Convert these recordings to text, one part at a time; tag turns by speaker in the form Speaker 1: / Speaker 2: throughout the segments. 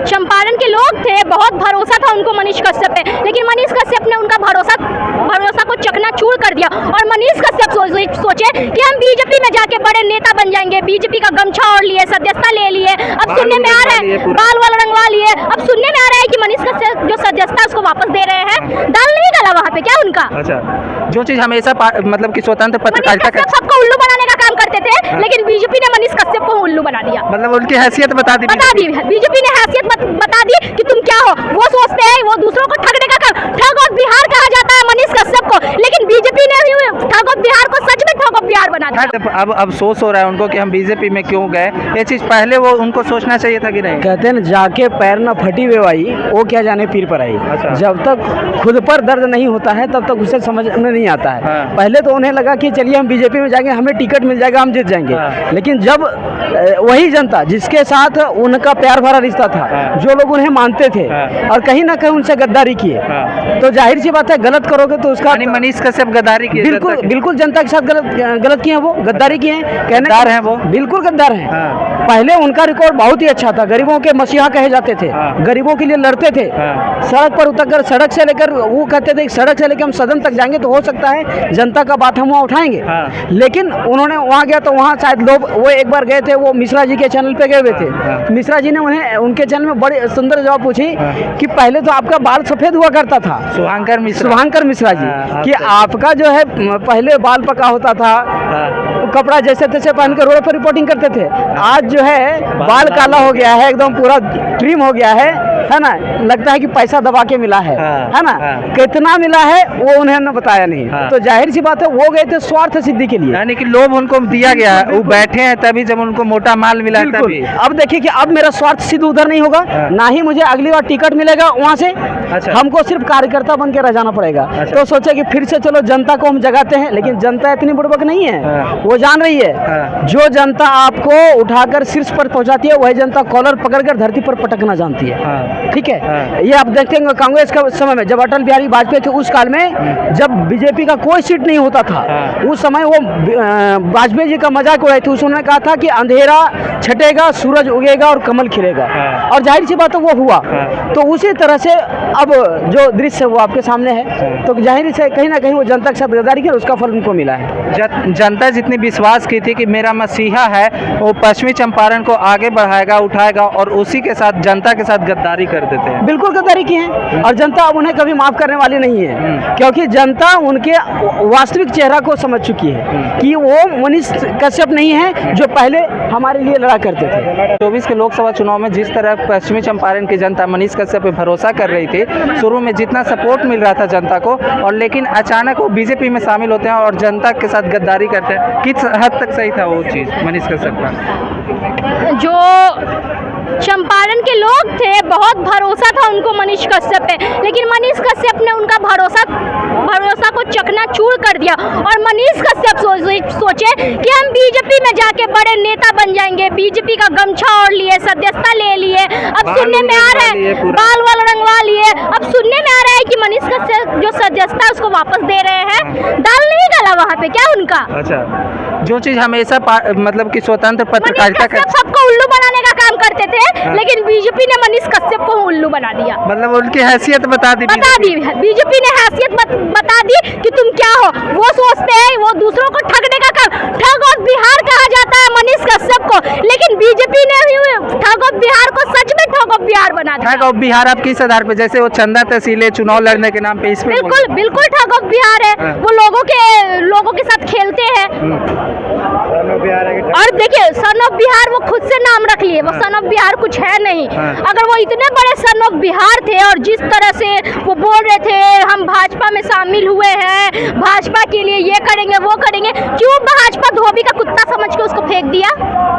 Speaker 1: चंपारण के लोग थे, बहुत भरोसा था उनको मनीष कश्यप पे, लेकिन मनीष कश्यप ने उनका भरोसा को चकनाचूर कर दिया। और मनीष कश्यप सोचे कि हम बीजेपी में जाके बड़े नेता बन जाएंगे, बीजेपी का गमछा ओढ़ लिए, सदस्यता ले लिए। अब सुनने में आ रहा है बाल वाल रंगवा लिए, अब सुनने में आ रहा है कि मनीष कश्यप जो सदस्यता उसको वापस दे रहे हैं। दाल नहीं गला वहाँ पे क्या उनका?
Speaker 2: अच्छा, जो चीज हमेशा मतलब कि स्वतंत्र पत्रकारिता
Speaker 1: सबको उल्लू बनाने का काम करते थे, लेकिन बीजेपी ने मनीष कश्यप को उल्लू बना दिया।
Speaker 2: मतलब उनकी हैसियत बता दी
Speaker 1: बीजेपी ने हैसियत बता दी कि तुम क्या हो। वो सोचते हैं वो दूसरों को ठगने का काम, ठग ऑफ बिहार कहा जाता है मनीष कश्यप को, लेकिन बीजेपी ने ठग ऑफ बिहार को सच में ठग ऑफ बिहार बना दिया।
Speaker 2: अब अफसोस हो रहा है उनको कि हम बीजेपी में क्यों गए। ये चीज पहले वो उनको सोचना चाहिए था कि नहीं।
Speaker 3: कहते हैं जाके पैर न फटी बेवाई, वो क्या जाने पीर पर आई।
Speaker 2: अच्छा।
Speaker 3: जब तक खुद पर दर्द नहीं होता है तब तक उसे समझ में नहीं आता है।
Speaker 2: हाँ।
Speaker 3: पहले तो उन्हें लगा कि चलिए हम बीजेपी में जाएंगे, हमें टिकट मिल जाएगा, हम जीत जाएंगे।
Speaker 2: हाँ।
Speaker 3: लेकिन जब वही जनता जिसके साथ उनका प्यार भरा रिश्ता था,
Speaker 2: हाँ।
Speaker 3: जो लोग उन्हें मानते थे,
Speaker 2: हाँ।
Speaker 3: और कहीं ना कहीं उनसे गद्दारी किए,
Speaker 2: हाँ।
Speaker 3: तो जाहिर सी बात है गलत करोगे तो उसका
Speaker 2: मनीष कश्यप गद्दारी किए।
Speaker 3: बिल्कुल जनता के साथ गलत किए हैं, वो गद्दारी किए हैं।
Speaker 2: गद्दार हैं वो,
Speaker 3: बिल्कुल गद्दार हैं।
Speaker 2: हाँ।
Speaker 3: पहले उनका रिकॉर्ड बहुत ही अच्छा था, गरीबों के मसीहा कहे जाते थे।
Speaker 2: हाँ।
Speaker 3: गरीबों के लिए लड़ते थे।
Speaker 2: हाँ।
Speaker 3: सड़क पर उतरकर सड़क से लेकर वो कहते थे सड़क से लेकर हम सदन तक जाएंगे तो हो सकता है जनता का बात हम वहाँ उठाएंगे।
Speaker 2: हाँ।
Speaker 3: लेकिन उन्होंने वहाँ गया तो वहाँ शायद लोग, वो एक बार गए थे, वो मिश्रा जी के चैनल पे गए हुए थे।
Speaker 2: हाँ।
Speaker 3: मिश्रा जी ने उन्हें उनके चैनल में बड़ी सुंदर जवाब पूछी
Speaker 2: हाँ।
Speaker 3: कि पहले तो आपका बाल सफेद हुआ करता था,
Speaker 2: शुभांकर मिश्रा
Speaker 3: जी,
Speaker 2: हाँ,
Speaker 3: कि आपका जो है पहले बाल पका होता था, कपड़ा जैसे तैसे पहन कर रोड पर रिपोर्टिंग करते थे। आज जो है बाल काला हो गया है, एकदम पूरा ट्रिम हो गया है ना। लगता है कि पैसा दबा के मिला है ना। कितना मिला है वो उन्होंने बताया नहीं। तो जाहिर सी बात है वो गए थे स्वार्थ सिद्धि के लिए,
Speaker 2: यानी कि लोभ उनको दिया गया है। वो बैठे हैं तभी जब उनको मोटा माल मिला तभी।
Speaker 3: अब देखिए कि अब मेरा स्वार्थ सिद्ध उधर नहीं होगा, ना ही मुझे अगली बार टिकट मिलेगा वहाँ से।
Speaker 2: अच्छा।
Speaker 3: हमको सिर्फ कार्यकर्ता बन के रह जाना पड़ेगा।
Speaker 2: अच्छा।
Speaker 3: तो सोचे कि फिर से चलो जनता को हम जगाते हैं, लेकिन जनता इतनी बुड़बक नहीं है। वो जान रही है जो जनता आपको उठाकर शीर्ष पर पहुंचाती है, वही जनता कॉलर पकड़कर धरती पर पटकना जानती है। ठीक है, ये आप देखते हैं कांग्रेस का समय में जब अटल बिहारी वाजपेयी थे, उस काल में जब बीजेपी का कोई सीट नहीं होता था, उस समय वो वाजपेयी जी का मजाक उड़ाई थी। उन्होंने कहा था कि अंधेरा छटेगा, सूरज उगेगा और कमल खिलेगा। और जाहिर सी बात है वो हुआ। तो उसी तरह से अब जो दृश्य वो आपके सामने है, तो जाहिर से कहीं ना कहीं वो जनता के साथ गद्दारी किया, उसका फल उनको मिला है।
Speaker 2: जनता जितनी विश्वास की थी कि मेरा मसीहा है, वो पश्चिमी चंपारण को आगे बढ़ाएगा, उठाएगा, और उसी के साथ जनता के साथ गद्दारी कर देते हैं।
Speaker 3: बिल्कुल गद्दारी की है, और जनता अब उन्हें कभी माफ करने वाली नहीं है, क्योंकि जनता उनके वास्तविक चेहरा को समझ चुकी है कि वो मनीष कश्यप नहीं है जो पहले हमारे लिए लड़ा करते थे।
Speaker 2: 24 के लोकसभा चुनाव में जिस तरह पश्चिमी चंपारण की जनता मनीष कश्यप पे भरोसा कर रही थी, शुरू में जितना सपोर्ट मिल रहा था जनता को, और लेकिन अचानक वो बीजेपी में शामिल होते हैं और जनता के साथ गद्दारी करते हैं। किस हद तक सही था वो चीज़ मनीष कश्यप का?
Speaker 1: जो चंपारण के लोग थे, बहुत भरोसा था उनको मनीष कश्यप पे, लेकिन मनीष कश्यप ने उनका भरोसा को चकनाचूर कर दिया। और मनीष कश्यप सोचे कि हम बीजेपी में जाके बड़े नेता बन जाएंगे, बीजेपी का गमछा ओढ़ लिए, सदस्यता ले लिए। अब सुनने में आ रहा है बाल वाल रंगवा लिए, अब सुनने में आ रहा है कि मनीष कश्यप जो सदस्यता उसको वापस दे रहे हैं। दाल नहीं गला वहाँ पे क्या उनका?
Speaker 2: अच्छा, जो चीज हमेशा मतलब कि स्वतंत्र पत्रकारिता
Speaker 1: सबको उल्लू बनाने का काम करते थे, लेकिन बीजेपी ने मनीष कश्यप को उल्लू बना दिया।
Speaker 2: मतलब उनकी हैसियत बता दी
Speaker 1: बीजेपी ने हैसियत बता दी कि तुम क्या हो। वो सोचते हैं वो दूसरों को ठगने का काम, ठग ऑफ बिहार कहा जाता है मनीष कश्यप को, लेकिन बीजेपी ने ठग ऑफ बिहार को सच में ठग ऑफ बिहार बना दिया।
Speaker 2: ठग ऑफ बिहार आप किस आधार पे? जैसे वो चंदा तहसीलें चुनाव लड़ने के नाम पे इस पे
Speaker 1: बिल्कुल ठग ऑफ बिहार है। वो लोगों के साथ खेलते हैं। और देखिए सन ऑफ बिहार वो खुद से नाम रख लिए, वो सन ऑफ बिहार कुछ है नहीं। अगर वो इतने बड़े सन ऑफ बिहार थे और जिस तरह से वो बोल रहे थे हम भाजपा में शामिल हुए हैं, भाजपा के लिए ये करेंगे वो करेंगे, क्यों भाजपा धोबी का कुत्ता समझ के उसको फेंक दिया?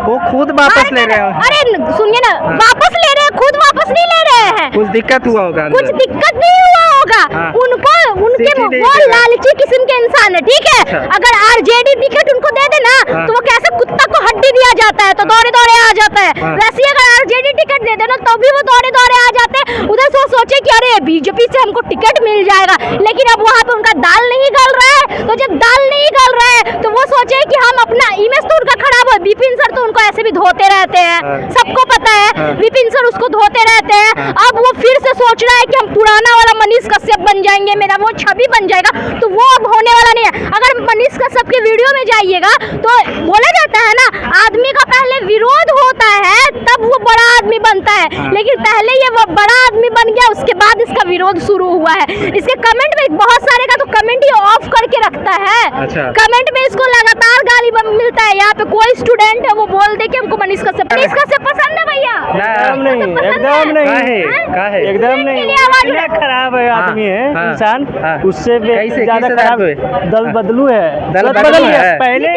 Speaker 2: वो खुद वापस ले रहे हैं।
Speaker 1: अरे सुनिए ना, वापस ले रहे हैं, खुद वापस नहीं ले रहे हैं।
Speaker 2: कुछ दिक्कत हुआ होगा,
Speaker 1: कुछ दिक्कत नहीं हुआ होगा। उनको उनके
Speaker 2: सीटी नहीं
Speaker 1: वो
Speaker 2: देगा।
Speaker 1: लालची किस्म के इंसान है, ठीक है।
Speaker 2: अच्छा।
Speaker 1: अगर आरजेडी टिकट उनको दे देना
Speaker 2: हाँ।
Speaker 1: तो वो कैसे कुत्ता को हड्डी दिया जाता है तो दौड़े दौड़े आ जाता है,
Speaker 2: हाँ।
Speaker 1: वैसे ही अगर आरजेडी टिकट दे देना तो भी वो दौड़े दौड़े आ जाते हैं। उधर से वो सोचे कि अरे बीजेपी से हमको टिकट मिल जाएगा, लेकिन अब वहाँ पे उनका दाल नहीं गल रहा है। तो जब दाल नहीं गल रहा है तो वो सोचे कि हम अपना इमेज तो उनका खराब हो। विपिन सर तो उनको ऐसे भी धोते रहते हैं,
Speaker 2: हाँ।
Speaker 1: सबको पता है।
Speaker 2: हाँ।
Speaker 1: विपिन सर उसको धोते रहते हैं।
Speaker 2: हाँ।
Speaker 1: अब वो फिर से सोच रहा है कि हम पुराना वाला मनीष कश्यप बन जाएंगे, मेरा वो छवि बन जाएगा, तो वो अब होने वाला नहीं है। अगर मनीष कश्यप के वीडियो में जाइएगा तो बोला जाता है ना, आदमी का पहले विरोध होता है तब वो बड़ा आदमी बनता है,
Speaker 2: हाँ।
Speaker 1: लेकिन पहले ये वो बड़ा आदमी बन गया, उसके बाद इसका विरोध शुरू हुआ है। इसके कमेंट में बहुत सारे का तो कमेंट ही ऑफ करके रखता है।
Speaker 2: अच्छा।
Speaker 1: कमेंट में इसको लगातार गाली मिलता है। यहाँ पे कोई स्टूडेंट है वो बोल दे कि हमको मनीष कश्यप पसंद है भैया?
Speaker 4: एकदम नहीं,
Speaker 1: पसंद
Speaker 4: एकदम नहीं।
Speaker 2: काहे?
Speaker 4: एकदम नहीं,
Speaker 1: इसके लिए आवाज
Speaker 4: इतना खराब है
Speaker 2: हाँ,
Speaker 4: आदमी है
Speaker 2: हाँ,
Speaker 4: इंसान,
Speaker 2: हाँ।
Speaker 4: उससे भी
Speaker 2: कैसे
Speaker 4: ज्यादा खराब
Speaker 2: हुए?
Speaker 4: दल बदलू है,
Speaker 2: दल
Speaker 4: दल
Speaker 2: बदलू
Speaker 4: बदल गया।
Speaker 2: है।
Speaker 4: पहले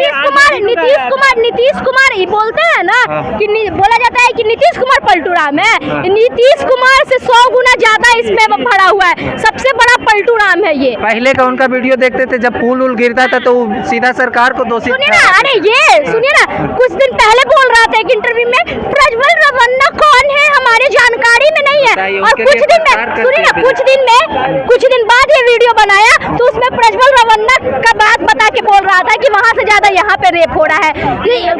Speaker 1: नीतीश कुमार ये बोलते हैं ना
Speaker 2: हाँ।
Speaker 1: कि बोला जाता है कि नीतीश कुमार पलटू राम है।
Speaker 2: हाँ।
Speaker 1: नीतीश कुमार से 100 गुना ज्यादा इसमें भरा हुआ है, सबसे बड़ा पलटू राम है ये।
Speaker 2: पहले का उनका वीडियो देखते थे जब पुल उल गिरता था तो वो सीधा सरकार को दोषी
Speaker 1: सुनिए ना, अरे ये सुनिए ना, कुछ दिन पहले बोल रहा था एक इंटरव्यू में, प्रज्वल रवन्ना कौन है हमारे जानकारी में नहीं
Speaker 2: बताइए,
Speaker 1: है। और
Speaker 2: उसके
Speaker 1: कुछ
Speaker 2: लिए
Speaker 1: दिन में
Speaker 2: प्रचार
Speaker 1: सुनिए ना,
Speaker 2: करते
Speaker 1: कुछ दिन बाद ये वीडियो बनाया तो उसमें प्रज्वल रवन्ना का बात बता के बोल रहा था कि वहाँ से ज्यादा यहाँ पे रेप हो रहा है।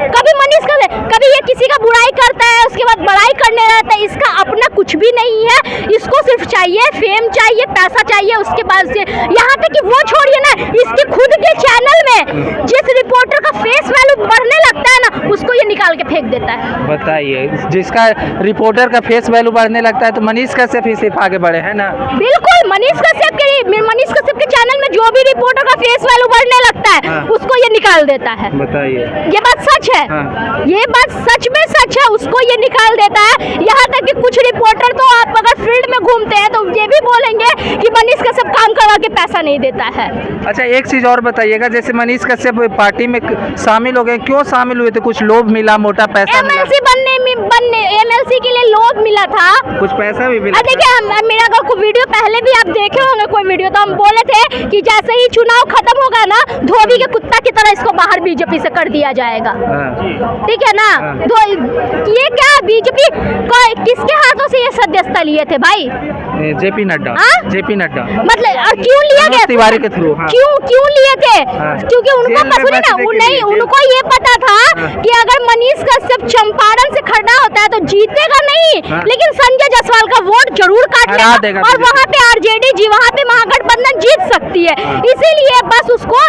Speaker 1: कभी मनीष कभी ये किसी का बुराई करता है उसके बाद बड़ाई करने रहता है। इसका अपना कुछ भी नहीं है, इसको सिर्फ चाहिए फेम, चाहिए पैसा, चाहिए। उसके बाद से यहाँ तक कि वो छोड़िए ना, इसके खुद के चैनल में जिस रिपोर्टर का फेस वैल्यू बढ़ने लगता है ना, उसको ये निकाल के फेंक देता है।
Speaker 2: बताइए, जिसका रिपोर्टर का फेस वैल्यू बढ़ने लगता है तो मनीष कश्यप ही सिर्फ आगे बढ़े, है ना?
Speaker 1: बिल्कुल, मनीष कश्यप के चैनल में जो भी रिपोर्टर का फेस वैल्यू बढ़ने लगता है
Speaker 2: हाँ।
Speaker 1: उसको ये निकाल देता है।
Speaker 2: बताइए।
Speaker 1: ये बात सच है।
Speaker 2: हाँ।
Speaker 1: ये बात सच में सच है, उसको ये निकाल देता है। यहाँ तक कि कुछ रिपोर्टर तो आप अगर फील्ड में घूमते हैं तो ये भी बोलेंगे कि मनीष कश्यप काम करवा के पैसा नहीं देता है।
Speaker 2: अच्छा, एक चीज और बताइएगा, जैसे मनीष कश्यप पार्टी में शामिल हो गए, क्यों शामिल हुए थे? कुछ लोभ मिला, मोटा पैसा मिला?
Speaker 1: एमएलसी बनने एमएलसी के लिए लोभ मिला था,
Speaker 2: कुछ पैसा भी मिला?
Speaker 1: देखिए मेरा अगर कोई वीडियो पहले भी आप देखे होंगे कोई वीडियो, तो हम बोले थे कि जैसे ही चुनाव खत्म होगा ना, धोबी के कुत्ता की तरह इसको बाहर बीजेपी से कर दिया जाएगा।
Speaker 2: हाँ।
Speaker 1: ठीक है ना?
Speaker 2: हाँ।
Speaker 1: ये क्या बीजेपी किसके हाथों से ये सदस्यता लिए थे भाई?
Speaker 2: जेपी नड्डा।
Speaker 1: हाँ?
Speaker 2: जेपी नड्डा।
Speaker 1: मतलब और क्यों लिया गया?
Speaker 2: तिवारी के थ्रू। हाँ।
Speaker 1: क्यों लिए थे?
Speaker 2: हाँ।
Speaker 1: क्योंकि उनको
Speaker 2: जेल में
Speaker 1: सुनिए ना,
Speaker 2: बचने के
Speaker 1: नहीं
Speaker 2: लिए,
Speaker 1: उनको ये पता था
Speaker 2: हाँ।
Speaker 1: कि अगर मनीष कश्यप चंपारण से खड़ा होता है तो जीतेगा नहीं,
Speaker 2: हाँ।
Speaker 1: लेकिन संजय जायसवाल का वोट जरूर काट
Speaker 2: हरा
Speaker 1: लेगा
Speaker 2: देगा
Speaker 1: और
Speaker 2: बीजेपी।
Speaker 1: वहाँ पे आरजेडी जी, वहाँ पे महागठबंधन जीत सकती है।
Speaker 2: हाँ।
Speaker 1: इसीलिए बस उसको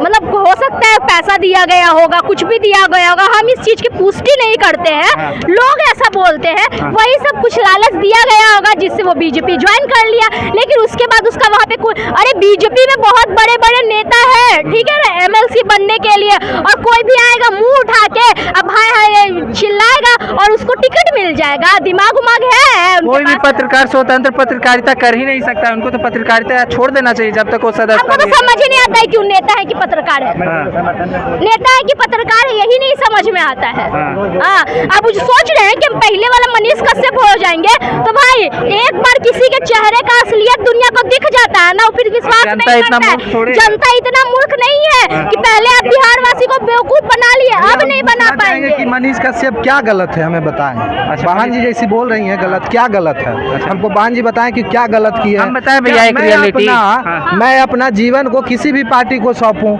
Speaker 1: मतलब हो सकता है पैसा दिया गया होगा, कुछ भी दिया गया होगा, हम इस चीज की पुष्टि नहीं करते हैं।
Speaker 2: हाँ।
Speaker 1: लोग ऐसा बोलते हैं,
Speaker 2: हाँ।
Speaker 1: वही सब कुछ लालच दिया गया होगा जिससे वो बीजेपी ज्वाइन कर लिया, लेकिन उसके बाद उसका वहाँ पे अरे बीजेपी में बहुत बड़े बड़े नेता है, ठीक है ना, एमएलसी बनने के लिए, और कोई भी आएगा मुंह उठा के अब हाय हाय चिल्लाएगा और उसको टिकट मिल जाएगा। दिमाग उमाग है उनके
Speaker 2: कोई भी
Speaker 1: पास।
Speaker 2: पत्रकार स्वतंत्र पत्रकारिता कर ही नहीं सकता, उनको तो पत्रकारिता छोड़ देना चाहिए जब तक वो सदस्यता
Speaker 1: हमको तो
Speaker 2: नहीं-
Speaker 1: समझ ही नहीं आता है कि वो नेता है कि पत्रकार है।
Speaker 2: हाँ।
Speaker 1: नेता है कि पत्रकार है, यही नहीं समझ में आता है।
Speaker 2: हाँ।
Speaker 1: हाँ, अब सोच रहे हैं कि हम पहले वाला मनीष कश्यप हो जाएंगे, तो भाई एक बार किसी के चेहरे का असलियत दुनिया को दिख जाता है ना, वो फिर विश्वास
Speaker 2: जनता
Speaker 1: नहीं
Speaker 2: इतना
Speaker 1: करता
Speaker 2: मूर्ख थोड़ी
Speaker 1: है।
Speaker 2: है।
Speaker 1: जनता इतना मूर्ख नहीं है कि पहले आप बिहार वासी को बेवकूफ बना लिए, अब नहीं बना पाएंगे।
Speaker 5: कि मनीष कश्यप क्या गलत है हमें बताएं। बहन जी जैसी बोल रही हैं गलत, क्या गलत है? हमको बहन जी बताएं कि क्या गलत की है।
Speaker 2: हम बताएं भैया एक रियलिटी। हाँ।
Speaker 5: मैं अपना जीवन को किसी भी पार्टी को सौंपूं,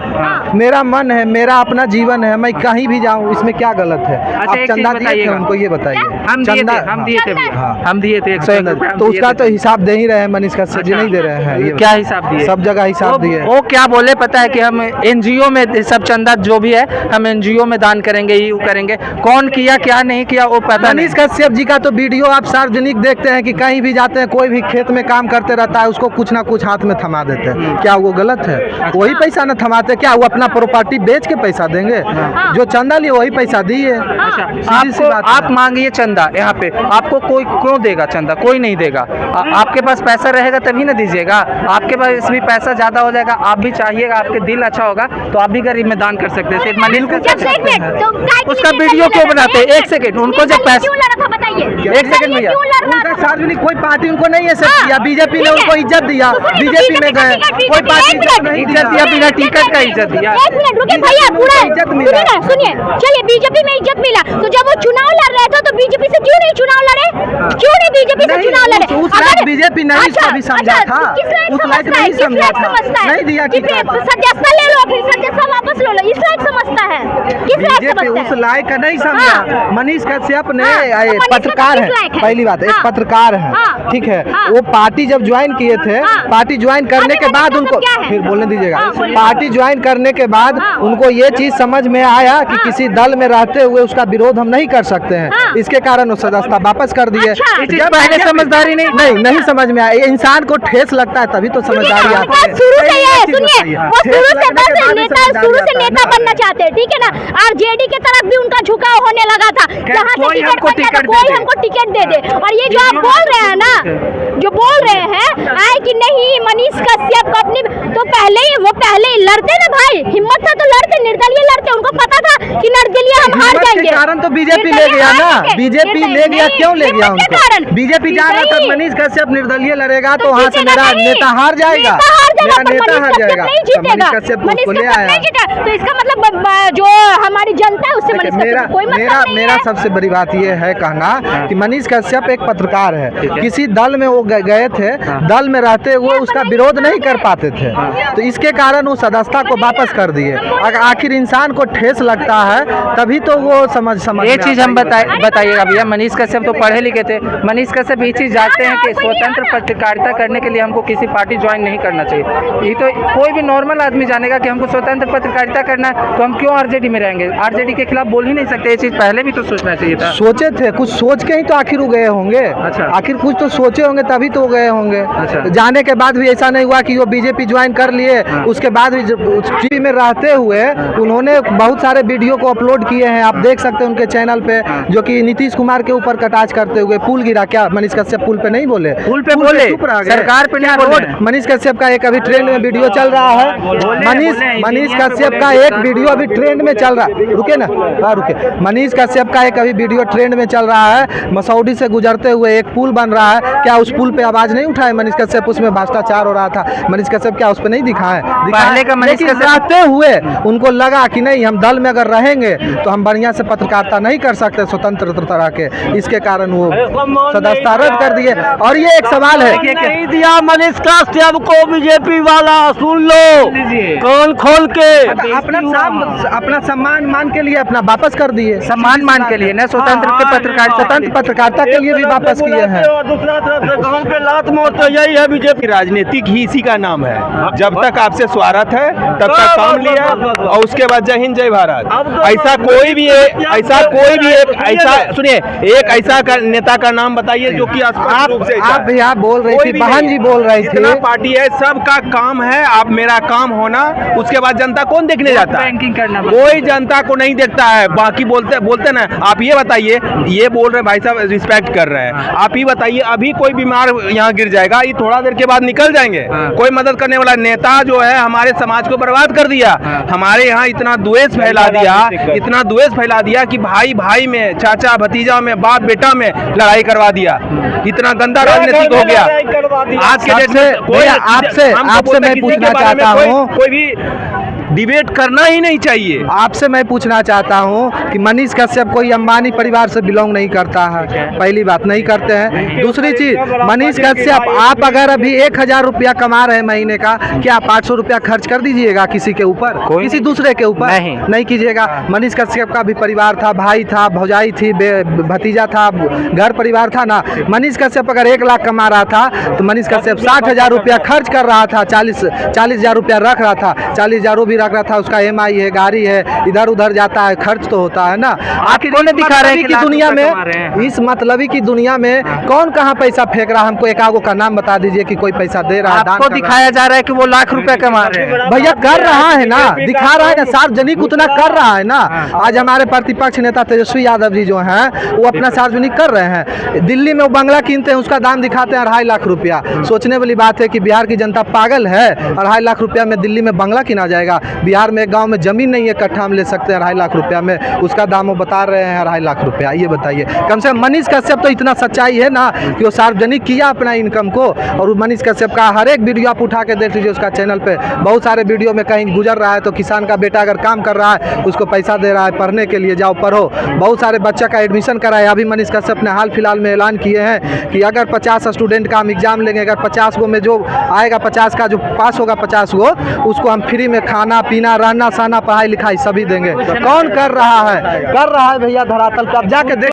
Speaker 5: मेरा मन है, मेरा अपना जीवन है, मैं कहीं भी जाऊं, इसमें क्या गलत है?
Speaker 2: अच्छा,
Speaker 5: आप
Speaker 2: एक चीज
Speaker 5: चंदा दिए थे
Speaker 2: बताइएगा।
Speaker 5: उनको, ये बताइए।
Speaker 2: हम दिए थे,
Speaker 5: चंदा,
Speaker 2: हम
Speaker 5: हाँ।
Speaker 2: दिए थे भैया।
Speaker 5: हाँ।
Speaker 2: हम दिए थे 101 रुपए हम
Speaker 5: तो
Speaker 2: दिए
Speaker 5: उसका
Speaker 2: थे।
Speaker 5: तो हिसाब दे ही रहे हैं मनीष कश्यप जी, नहीं दे रहे हैं। ये
Speaker 2: क्या हिसाब दिए?
Speaker 5: सब जगह हिसाब दिए।
Speaker 2: वो क्या बोले पता है कि हम एनजीओ में सब चंदा जो भी है हम एनजीओ में दान करेंगे, ये करेंगे। कौन किया क्या नहीं किया वो पता नहीं।
Speaker 5: मनीष कश्यप जी का तो वीडियो आप सार्वजनिक देखते हैं कि कहीं भी जाते हैं, कोई भी खेत में काम करते रहता है, उसको कुछ ना कुछ हाथ में थमा देते हैं। क्या वो गलत है? वही पैसा ना थमाते, क्या वो अपना प्रॉपर्टी बेच के पैसा देंगे? जो चंदा लिए वही पैसा दिए।
Speaker 2: अच्छा,
Speaker 5: सीधी सी
Speaker 2: आपको
Speaker 5: बात है।
Speaker 2: आप मांगिए चंदा यहाँ पे, आपको कोई क्यों देगा चंदा? कोई नहीं देगा। आपके पास पैसा रहेगा तभी ना दीजिएगा। आपके पास भी पैसा ज्यादा हो जाएगा, आप भी चाहिएगा, आपके दिल अच्छा होगा तो आप भी गरीब में दान कर सकते हैं। सिर्फ मनीष उसका वीडियो क्यों बनाते हैं? एक सेकंड, उनको जब पैसा
Speaker 1: क्यों लड़ा था बताइए?
Speaker 2: एक सेकंड भैया,
Speaker 1: क्यों लड़ रहा
Speaker 5: उनका सार्वजनिक कोई पार्टी उनको नहीं एक्सेप्ट किया, बीजेपी ने उनको इज्जत दिया, बीजेपी में गए, कोई पार्टी नहीं
Speaker 2: इज्जत दिया, बिना टिकट का इज्जत दिया।
Speaker 1: एक मिनट रुके भैया, पूरा सुनिए, चलिए बीजेपी में इज्जत मिला, तो जब वो चुनाव लड़ रहे थे तो बीजेपी से क्यों नहीं चुनाव लड़े? क्यों नहीं बीजेपी से चुनाव लड़े?
Speaker 5: उस लायक बीजेपी नहीं इसको भी समझा था, उस लायक नहीं समझा था, नहीं दिया टिकट।
Speaker 1: सदस्यता ले लो, फिर सदस्यता वापस ले लो, इस लायक समझता है, किस लायक
Speaker 5: बीजेपी
Speaker 1: समझता
Speaker 5: उस
Speaker 1: है?
Speaker 5: लायक का नहीं समझा।
Speaker 1: हाँ।
Speaker 5: मनीष कश्यप ने
Speaker 1: हाँ,
Speaker 5: ये
Speaker 1: तो मनीष
Speaker 5: पत्रकार
Speaker 1: कश्यप
Speaker 5: है,
Speaker 1: किस लायक है?
Speaker 5: पहली बात एक
Speaker 1: हाँ।
Speaker 5: पत्रकार है,
Speaker 1: हाँ।
Speaker 5: ठीक है,
Speaker 1: हाँ।
Speaker 5: वो पार्टी जब ज्वाइन किए थे,
Speaker 1: हाँ।
Speaker 5: पार्टी ज्वाइन करने
Speaker 1: अभी
Speaker 5: के बाद
Speaker 1: मनीष
Speaker 5: उनको
Speaker 1: कश्यप क्या है?
Speaker 5: फिर बोलने दीजिएगा,
Speaker 1: हाँ, बोलिए।
Speaker 5: पार्टी ज्वाइन करने के बाद
Speaker 1: हाँ।
Speaker 5: उनको ये चीज समझ में आया कि
Speaker 1: हाँ।
Speaker 5: किसी दल में रहते हुए उसका विरोध हम नहीं कर सकते हैं,
Speaker 1: हाँ।
Speaker 5: इसके कारण वो सदस्यता वापस कर दिए।
Speaker 1: अच्छा।
Speaker 2: जब पहले समझदारी
Speaker 5: नहीं समझ में आया, इंसान को ठेस लगता है तभी तो समझदारी आती है।
Speaker 1: शुरू से ये
Speaker 5: एक चीज
Speaker 1: सुनिए,
Speaker 5: बताइए,
Speaker 1: वो
Speaker 5: ठेस
Speaker 1: शुरू से
Speaker 5: लगने के
Speaker 1: बस
Speaker 5: बाद ही
Speaker 1: नेता,
Speaker 5: समझदारी
Speaker 1: शुरू से
Speaker 5: आता है
Speaker 1: नेता
Speaker 5: ना।
Speaker 1: बनना चाहते हैं, ठीक है ना। आरजेडी के तरफ भी उनका झुकाव होने लगा था, जहाँ से
Speaker 2: कोई
Speaker 1: टिकट
Speaker 2: हमको
Speaker 1: बन जाता,
Speaker 2: टिकट दे
Speaker 1: कोई
Speaker 2: दे।
Speaker 1: हमको टिकट दे दे। और ये जो आप बोल रहे हैं ना, जो बोल रहे हैं आए कि नहीं मनीष कश्यप को अपनी, तो पहले ही लड़ते ना भाई, हिम्मत था तो लड़ते, निर्दलीय लड़ते, उनको पता था कि निर्दलीय हम हार
Speaker 5: हिम्मत के
Speaker 1: जाएंगे।
Speaker 5: कारण तो बीजेपी ले गया ना, बीजेपी ले गया, क्यों ले गया उनको? बीजेपी जा रहा था मनीष कश्यप निर्दलीय लड़ेगा तो वहाँ से मेरा नेता हार जाएगा, मेरा नेता हार जाएगा, मनीष कश्यप को उसको ले आया।
Speaker 1: तो इसका मतलब जो हमारी जनता है उससे मनीष
Speaker 5: मेरा
Speaker 1: कश्यप को कोई मतलब
Speaker 5: मेरा
Speaker 1: नहीं
Speaker 5: मेरा
Speaker 1: है।
Speaker 5: सबसे बड़ी बात यह है कहना कि मनीष कश्यप एक पत्रकार है, किसी दल में वो गए थे, दल में रहते हुए उसका विरोध नहीं कर पाते थे, तो इसके कारण वो सदस्यता को वापस कर दिए। अगर आखिर इंसान को ठेस लगता है तभी तो वो समझ
Speaker 2: ये चीज हम बताइएगा भैया, मनीष कश्यप तो पढ़े लिखे थे, मनीष कश्यप ये चीज जानते हैं कि स्वतंत्र पत्रकारिता करने के लिए हमको किसी पार्टी ज्वाइन नहीं करना चाहिए। ये तो कोई भी नॉर्मल आदमी जानेगा कि हमको स्वतंत्र पत्रकारिता करना है तो हम क्यों आरजेडी में रहेंगे, आरजेडी के खिलाफ बोल ही नहीं सकते। ये चीज पहले भी तो सोचना चाहिए था।
Speaker 5: सोचे थे, कुछ सोच के ही तो आखिर वो गए होंगे।
Speaker 2: अच्छा।
Speaker 5: आखिर कुछ तो सोचे होंगे तभी तो वो गए होंगे।
Speaker 2: अच्छा।
Speaker 5: तो जाने के बाद भी ऐसा नहीं हुआ कि वो बीजेपी ज्वाइन कर लिए, उसके बाद भी टीवी में रहते हुए उन्होंने बहुत सारे वीडियो को अपलोड किए हैं, आप देख सकते हैं उनके चैनल पे, जो कि नीतीश कुमार के ऊपर कटाच करते हुए पुल गिरा। क्या मनीष कश्यप पुल पे नहीं बोले?
Speaker 2: पुल पे बोले,
Speaker 5: चुप रह गए।
Speaker 2: सरकार पे नहीं बोले।
Speaker 5: मनीष कश्यप का एक अभी ट्रेंड में वीडियो चल रहा है, मनीष कश्यप का एक वीडियो अभी ट्रेंड में चल रहा है, रुके ना, हाँ रुके। मनीष कश्यप का एक अभी वीडियो ट्रेंड में चल रहा है, मसौडी से गुजरते हुए एक पुल बन रहा है, क्या उस पुल पे आवाज नहीं उठाए मनीष कश्यप? उसमें भ्रष्टाचार हो रहा था, मनीष कश्यप क्या उस पे नहीं दिखाए?
Speaker 2: पहले का मनीष कश्यप
Speaker 5: रहते हुए उनको लगा कि नहीं हम दल में अगर रहेंगे तो हम बढ़िया से पत्रकारिता नहीं कर सकते स्वतंत्र तरह के, इसके कारण वो सदस्यता रद्द कर दिए। और ये एक सवाल है,
Speaker 4: नहीं दिया मनीष कश्यप को बीजेपी वाला, सुन लो कान खोल के।
Speaker 5: अपना सम्मान मान के लिए अपना वापस कर दिए,
Speaker 2: सम्मान मान के लिए न स्वतंत्र के
Speaker 5: स्वतंत्र पत्रकारिता के लिए भी वापस किए हैं।
Speaker 4: दूसरा तरफ से कान पे लात मारते, यही है बीजेपी।
Speaker 6: राजनीतिक ही इसी का नाम है, जब तक आपसे स्वार्थ है तब तक काम लिया और उसके बाद जय हिंद जय भारत। ऐसा कोई भी ऐसा सुनिए, एक ऐसा नेता का नाम बताइए जो कि
Speaker 5: आप भैया बोल रही थी, बहन जी बोल रही थी,
Speaker 6: इतना पार्टी है, सबका काम है, आप मेरा काम होना, उसके बाद जनता कौन देखने जाता है?
Speaker 2: बैंकिंग करना
Speaker 6: कोई जनता को नहीं देखता है। बाकी बोलते ना, आप ये बताइए, ये बोल रहे भाई साहब रिस्पेक्ट कर रहे हैं, आप ही बताइए, अभी कोई बीमार यहाँ गिर जाएगा, ये थोड़ा देर के बाद निकल जाएंगे। कोई मदद करने वाला नेता जो है हमारे समाज को बर्बाद कर दिया। हमारे यहाँ इतना द्वेष फैला दिया कि भाई भाई में, चाचा भतीजा में, बाप बेटा में लड़ाई करवा दिया। इतना गंदा राजनीतिक हो गया आज के डेट में। कोई आपसे मैं पूछना चाहता हूँ, कोई भी डिबेट करना ही नहीं चाहिए।
Speaker 5: आपसे मैं पूछना चाहता हूँ कि मनीष कश्यप कोई अंबानी परिवार से बिलोंग नहीं करता है, पहली बात नहीं करते हैं। दूसरी चीज, मनीष कश्यप आप अगर अभी 1000 रुपया कमा रहे हैं महीने का, क्या 500 रुपया खर्च कर दीजिएगा किसी के ऊपर, किसी दूसरे के ऊपर? नहीं कीजिएगा। मनीष कश्यप का भी परिवार था, भाई था, भौजाई थी, भतीजा था, घर परिवार था ना। मनीष कश्यप अगर 1 लाख कमा रहा था तो मनीष कश्यप 60,000 रुपया खर्च कर रहा था, 40,000 रुपया रख रहा था, 40,000 वो भी रख रहा था, उसका EMI है, गाड़ी है, इधर उधर जाता है, खर्च तो होता है ना। आखिर दिखा रहे हैं कि दुनिया में, इस मतलबी की दुनिया में कौन कहाँ पैसा फेंक रहा है? हमको एक आगो का नाम बता दीजिए कि कोई पैसा दे रहा है,
Speaker 2: आपको दिखाया जा रहा है कि वो लाख रुपए कमा रहे हैं।
Speaker 5: भैया कर रहा है ना, दिखा रहा है ना, सार्वजनिक उतना कर रहा है ना। आज हमारे प्रतिपक्ष नेता तेजस्वी यादव जी जो हैं वो अपना सार्वजनिक कर रहे हैं। दिल्ली में वो बंगला कीनते हैं, उसका दाम दिखाते हैं 2.5 लाख रुपया। सोचने वाली बात है कि बिहार की जनता पागल है, 2.5 लाख रुपया में दिल्ली में बंगला किना जाएगा? बिहार में एक गाँव में ज़मीन नहीं है, कट्ठा हम ले सकते हैं 2.5 लाख रुपया में, उसका दाम वो बता रहे हैं 2.5 लाख रुपया। ये बताइए, कम से कम मनीष कश्यप तो इतना सच्चाई है ना कि वो सार्वजनिक किया अपना इनकम को। और मनीष कश्यप का हर एक वीडियो आप उठा के देख लीजिए उसका चैनल पे, बहुत सारे वीडियो में कहीं गुजर रहा है तो किसान का बेटा अगर काम कर रहा है उसको पैसा दे रहा है पढ़ने के लिए, जाओ पढ़ो। बहुत सारे बच्चा का एडमिशन कराए। अभी मनीष कश्यप ने हाल फिलहाल में ऐलान किए हैं कि अगर 50 स्टूडेंट का हम एग्जाम लेंगे, अगर 50 गो में जो आएगा 50 का जो पास होगा 50 गो, उसको हम फ्री में खाना पीना रहना सहना पढ़ाई लिखाई सभी देंगे। कौन कर रहा है? कर रहा है भैया धरातल पे, आप जाके देख